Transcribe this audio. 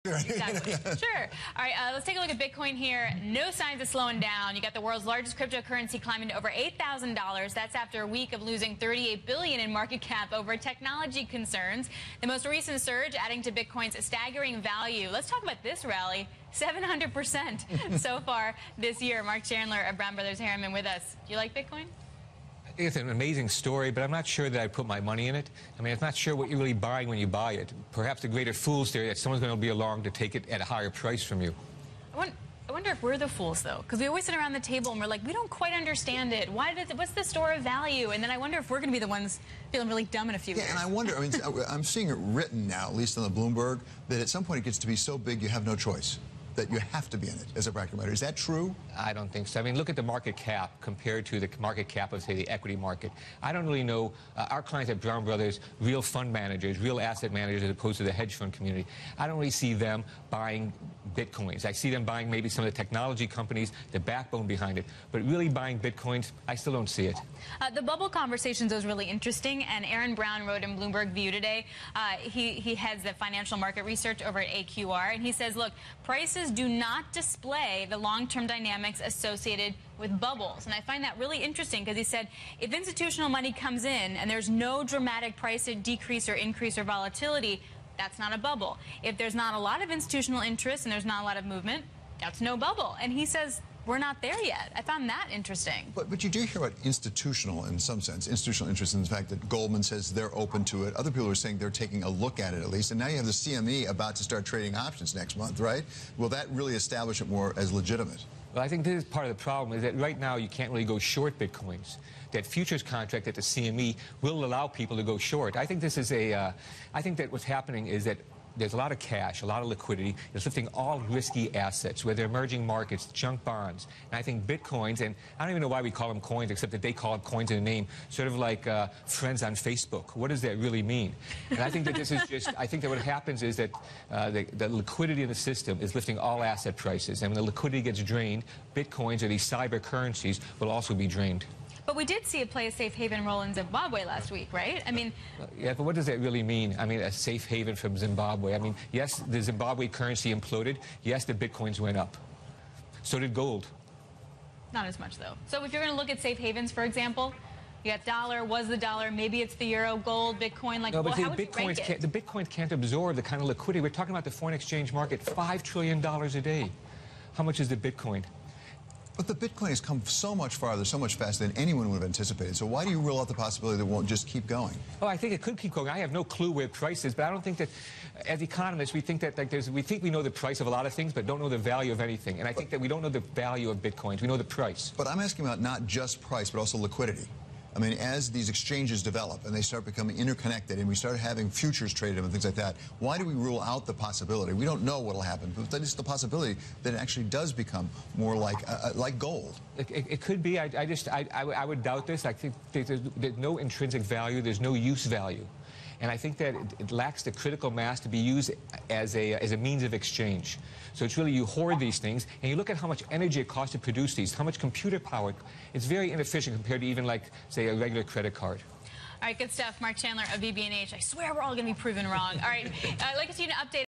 Exactly. Sure. All right, let's take a look at Bitcoin here. No signs of slowing down. You got the world's largest cryptocurrency climbing to over $8,000. That's after a week of losing $38 billion in market cap over technology concerns. The most recent surge adding to Bitcoin's staggering value. Let's talk about this rally. 700% so far this year. Mark Chandler of Brown Brothers Harriman with us. Do you like Bitcoin? It's an amazing story, but I'm not sure that I put my money in it. I mean, I'm not sure what you're really buying when you buy it. Perhaps the greater fool's theory that someone's going to be along to take it at a higher price from you. I wonder if we're the fools, though, because we always sit around the table and we're like, we don't quite understand it. What's the store of value? And then I wonder if we're going to be the ones feeling really dumb in a few years. Yeah, and I wonder, I mean, I'm seeing it written now, at least on the Bloomberg, that at some point it gets to be so big you have no choice, that you have to be in it as a practical matter. Is that true? I don't think so. I mean, look at the market cap compared to the market cap of, say, the equity market. I don't really know. Our clients at Brown Brothers, real fund managers, real asset managers, as opposed to the hedge fund community, I don't really see them buying Bitcoins. I see them buying maybe some of the technology companies, the backbone behind it. But really buying Bitcoins, I still don't see it. The bubble conversations was really interesting, and Aaron Brown wrote in Bloomberg View today. He heads the financial market research over at AQR, and he says, look, prices do not display the long-term dynamics associated with bubbles. And I find that really interesting because he said if institutional money comes in and there's no dramatic price decrease or increase or volatility, that's not a bubble. If there's not a lot of institutional interest and there's not a lot of movement, that's no bubble. And he says we're not there yet. I found that interesting. But you do hear about institutional, in some sense, institutional interest in the fact that Goldman says they're open to it. Other people are saying they're taking a look at it at least. And now you have the CME about to start trading options next month, right? Will that really establish it more as legitimate? Well, I think this is part of the problem, is that right now you can't really go short Bitcoins. That futures contract at the CME will allow people to go short. I think this is I think that what's happening is that there's a lot of cash, a lot of liquidity. It's lifting all risky assets, whether emerging markets, junk bonds. And I think Bitcoins, and I don't even know why we call them coins, except that they call it coins in the name, sort of like friends on Facebook. What does that really mean? And I think that this is just, I think that what happens is that the liquidity in the system is lifting all asset prices. And when the liquidity gets drained, Bitcoins or these cyber currencies will also be drained. But we did see it play a safe haven role in Zimbabwe last week, right? I mean... Yeah, but what does that really mean? I mean, a safe haven from Zimbabwe. I mean, yes, the Zimbabwe currency imploded. Yes, the Bitcoins went up. So did gold. Not as much, though. So if you're going to look at safe havens, for example, you got dollar, was the dollar, maybe it's the euro, gold, Bitcoin. Like, no, but how would you rank it? The Bitcoins can't absorb the kind of liquidity. We're talking about the foreign exchange market, $5 trillion a day. How much is the Bitcoin? But the Bitcoin has come so much farther, so much faster than anyone would have anticipated. So why do you rule out the possibility that it won't just keep going? Oh, I think it could keep going. I have no clue where price is, but I don't think that, as economists, we think that we think we know the price of a lot of things, but don't know the value of anything. And I think that we don't know the value of Bitcoins. We know the price. But I'm asking about not just price, but also liquidity. I mean, as these exchanges develop and they start becoming interconnected and we start having futures traded and things like that, why do we rule out the possibility? We don't know what will happen, but that is the possibility that it actually does become more like gold. It could be. I would doubt this. I think there's no intrinsic value. There's no use value. And I think that it lacks the critical mass to be used as a means of exchange. So it's really, you hoard these things, and you look at how much energy it costs to produce these, how much computer power. It's very inefficient compared to even, like, say, a regular credit card. All right, good stuff. Mark Chandler of BB&H. I swear we're all going to be proven wrong. All right, I'd like to see an update.